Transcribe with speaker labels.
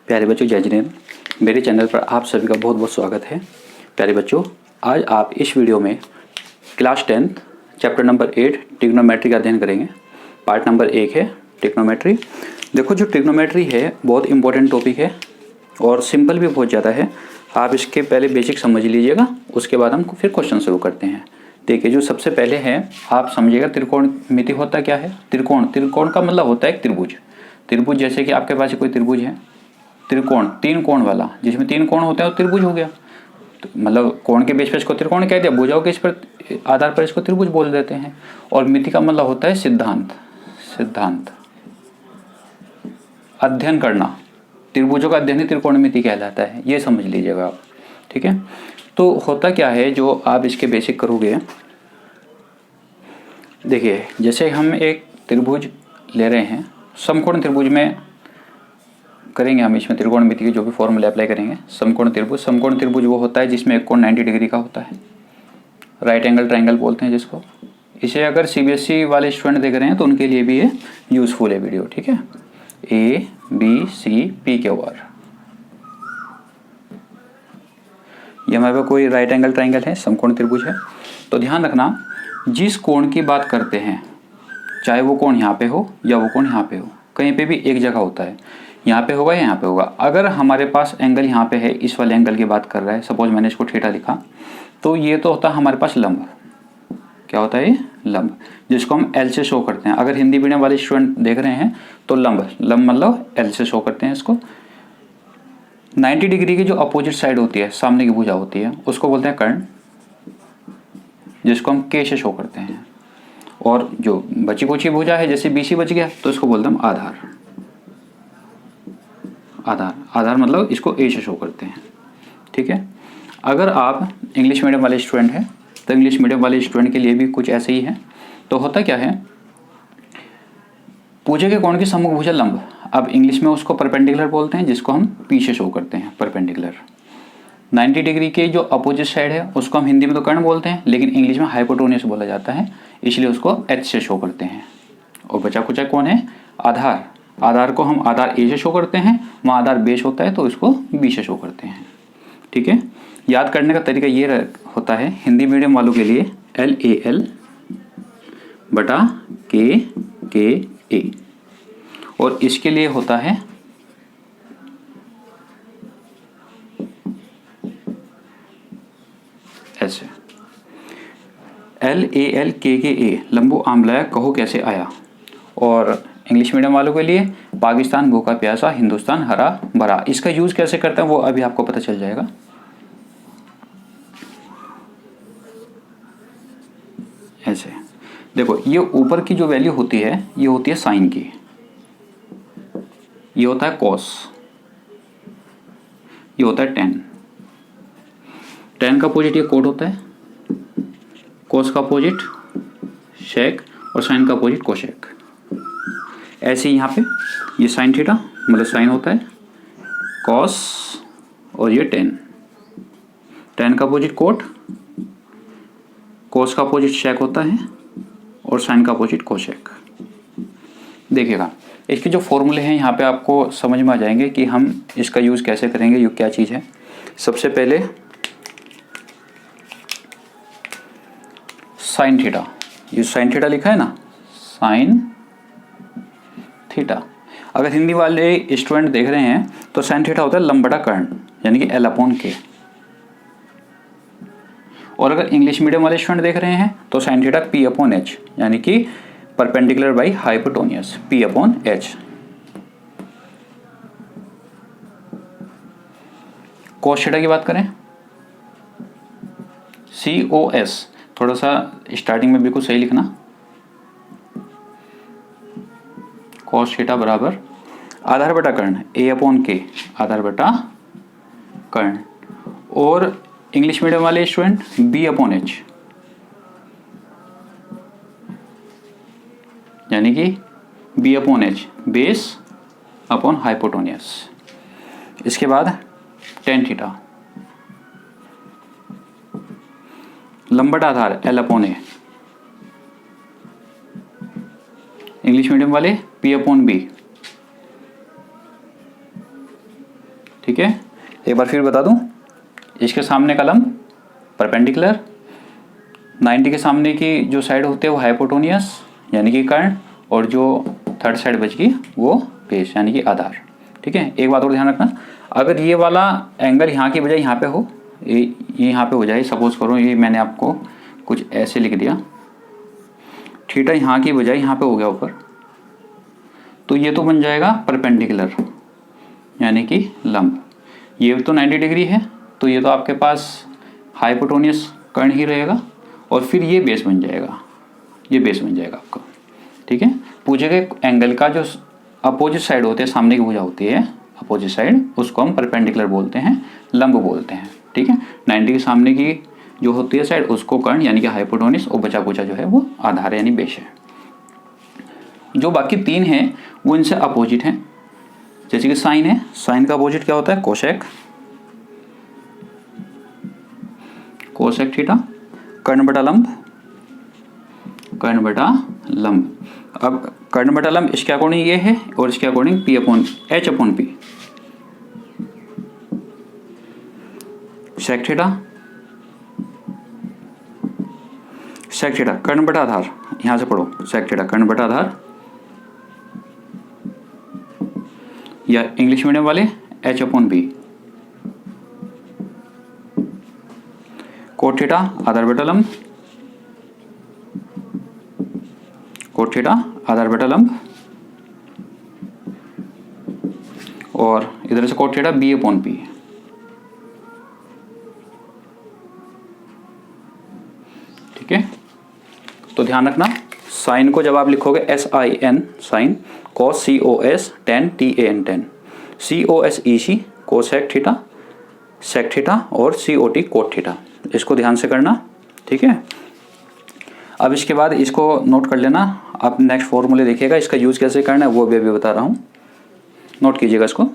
Speaker 1: प्यारे बच्चों, जय जिनेंद्र। मेरे चैनल पर आप सभी का बहुत बहुत स्वागत है। प्यारे बच्चों, आज आप इस वीडियो में क्लास 10 चैप्टर नंबर 8 ट्रिग्नोमेट्री का अध्ययन करेंगे। पार्ट नंबर 1 है ट्रिग्नोमेट्री। देखो, जो ट्रिग्नोमेट्री है बहुत इंपॉर्टेंट टॉपिक है और सिंपल भी बहुत ज़्यादा है। आप इसके पहले बेसिक समझ लीजिएगा, उसके बाद हम फिर क्वेश्चन शुरू करते हैं। देखिए, जो सबसे पहले है आप समझिएगा, त्रिकोणमिति होता क्या है। त्रिकोण का मतलब होता है त्रिभुज। त्रिभुज जैसे कि आपके पास कोई त्रिभुज है, त्रिकोण तीन कोण वाला, जिसमें तीन कोण होते हैं वो त्रिभुज हो गया। तो मतलब कोण के बेस पर इसको त्रिकोण कह दिया, भुजाओं के इस पर आधार पर इसको त्रिभुज बोल देते हैं। और मिति का मतलब होता है सिद्धांत। सिद्धांत अध्ययन करना, त्रिभुजों का अध्ययन ही त्रिकोणमिति कहलाता है, ये समझ लीजिएगा आप। ठीक है, तो होता क्या है जो आप इसके बेसिक करोगे। देखिए, जैसे हम एक त्रिभुज ले रहे हैं, समकोण त्रिभुज में करेंगे हम, इसमें त्रिकोणमिति के जो भी फॉर्मूले अप्लाई करेंगे। समकोण त्रिभुज वो होता है जिसमें एक कोण 90 डिग्री का होता है, राइट एंगल ट्रायंगल बोलते हैं जिसको। इसे अगर सीबीएसई वाले स्टूडेंट देख रहे हैं तो उनके लिए भी ये यूजफुल है वीडियो। ठीक है, ABCP ये हमारे पास कोई राइट एंगल ट्रायंगल है, समकोण त्रिभुज है। तो ध्यान रखना, जिस कोण की बात करते हैं, चाहे वो कोण यहाँ पे हो या वो कोण यहाँ पे हो, कहीं पे भी एक जगह होता है, यहाँ पे होगा या यहाँ पे होगा। अगर हमारे पास एंगल यहाँ पे है, इस वाले एंगल की बात कर रहा है, सपोज मैंने इसको थीटा लिखा, तो ये तो होता है हमारे पास लंब। क्या होता है ये? लंब, जिसको हम एल से शो करते हैं। अगर हिंदी मीडियम वाले स्टूडेंट देख रहे हैं तो लंब मतलब एल से शो करते हैं इसको। 90 डिग्री की जो अपोजिट साइड होती है, सामने की भुजा होती है, उसको बोलते हैं कर्ण, जिसको हम के से शो करते हैं। और जो बची कुची भुजा है, जैसे BC बच गया, तो इसको बोलते हैं हम आधार। आधार मतलब इसको A से शो करते हैं। ठीक है, अगर आप इंग्लिश मीडियम वाले स्टूडेंट हैं तो इंग्लिश मीडियम वाले स्टूडेंट के लिए भी कुछ ऐसे ही है। तो होता क्या है, पूजे के कोण की सम्मुख भुजा लंब, अब इंग्लिश में उसको परपेंडिकुलर बोलते हैं, जिसको हम P से शो करते हैं, परपेंडिकुलर। 90 डिग्री के जो अपोजिट साइड है उसको हम हिंदी में तो कर्ण बोलते हैं, लेकिन इंग्लिश में हाइपोटेन्यूज बोला जाता है, इसलिए उसको H से शो करते हैं। और बचा कुचा कौन है? आधार। आधार को हम आधार A से शो करते हैं, वहाँ आधार बेस होता है तो इसको B से शो करते हैं। ठीक है, याद करने का तरीका ये होता है हिंदी मीडियम वालों के लिए, LAL बटा KA, और इसके लिए होता है ऐसे LAL KA, लंबो आमलाया कहो कैसे आया। और इंग्लिश मीडियम वालों के लिए पाकिस्तान भूखा प्यासा, हिंदुस्तान हरा भरा। इसका यूज कैसे करते हैं वो अभी आपको पता चल जाएगा। ऐसे देखो, ये ऊपर की जो वैल्यू होती है ये होती है साइन की, ये होता है कॉस, ये होता है टेन। टेन का अपोजिट ये कोट होता है, कॉस का अपोजिट शेक और साइन का अपोजिट कोशेक। ऐसे ही यहाँ पे ये साइन थीटा मतलब साइन होता है कॉस, और ये टेन। टेन का अपोजिट कोट, कॉस का अपोजिट शेक होता है, और साइन का अपोजिट कोशेक। देखिएगा, इसके जो फॉर्मूले हैं यहाँ पे आपको समझ में आ जाएंगे कि हम इसका यूज़ कैसे करेंगे, ये क्या चीज़ है। सबसे पहले साइन थीटा, ये साइन थीटा लिखा है ना, साइन थीटा। अगर हिंदी वाले स्टूडेंट देख रहे हैं तो साइन थीटा होता है लंब बटा कर्ण, यानी कि L/K। और अगर इंग्लिश मीडियम वाले स्टूडेंट देख रहे हैं तो साइन थीटा P/H, यानी कि perpendicular by hypotenuse, P/H। Cos theta की बात करें, COS, थोड़ा सा स्टार्टिंग में बिल्कुल सही लिखना, कोस थीटा बराबर आधार बटा कर्ण, A/K, आधार बटा कर्ण। और इंग्लिश मीडियम वाले स्टूडेंट B/H, यानी कि B/H, बेस अपॉन हाइपोटेन्यूज। इसके बाद टेन थीटा, लंबट आधार L/A, इंग्लिश मीडियम वाले P/B, ठीक है, एक बार फिर बता दूं, इसके सामने का लंब परपेंडिकुलर, 90 के सामने की जो साइड होते हैं वो हाइपोटेन्यूस यानी कि कर्ण, और जो थर्ड साइड बचगी वो बेस यानी कि आधार। ठीक है, एक बात और ध्यान रखना, अगर ये वाला एंगल यहाँ की बजाय यहाँ पे हो, ये यहाँ पे हो जाए, सपोज करो ये मैंने आपको कुछ ऐसे लिख दिया, थीटा यहाँ की बजाय यहाँ पे हो गया ऊपर, तो ये तो बन जाएगा परपेंडिकुलर यानी कि लंब। ये तो 90 डिग्री है, तो ये तो आपके पास हाइपोटेन्यूस कर्ण ही रहेगा, और फिर ये बेस बन जाएगा, ये बेस बन जाएगा आपका। ठीक है, पूछे गए एंगल का जो अपोजिट साइड होते हैं, सामने की भुजा होती है अपोजिट साइड, उसको हम परपेंडिकुलर बोलते हैं, लंब बोलते हैं। ठीक है, 90 के सामने की जो होती है साइड उसको कर्ण यानी कि हाइपोटेन्यूस, और बचा कुचा जो है वो आधार यानी बेस है। जो बाकी तीन हैं वो इनसे अपोजिट हैं, जैसे कि साइन है, साइन का अपोजिट क्या होता है, कोसेक, कोसेक थीटा, कर्ण बटा लंब, कर्ण बटा लंब। अब कर्ण बटा लंब इसके अकॉर्डिंग ये है और इसके according P upon H upon P, sec theta, sec theta कर्ण बटा आधार, यहां से पढ़ो, सेक थीटा कर्ण बटा आधार, या इंग्लिश मीडियम वाले H upon B, cot theta आधार बटा लंब, कोट थीटा आधार बटा लंब, और इधर से cot theta B upon P. ठीक है, तो ध्यान रखना, साइन को जब आप लिखोगे SIN sine, cos COS tan TAN tan, COS EC cosec theta, sec theta, और COT कोट थीटा, इसको ध्यान से करना। ठीक है, अब इसके बाद इसको नोट कर लेना, आप नेक्स्ट फॉर्मूले देखिएगा, इसका यूज़ कैसे करना है वो भी अभी बता रहा हूँ, नोट कीजिएगा इसको।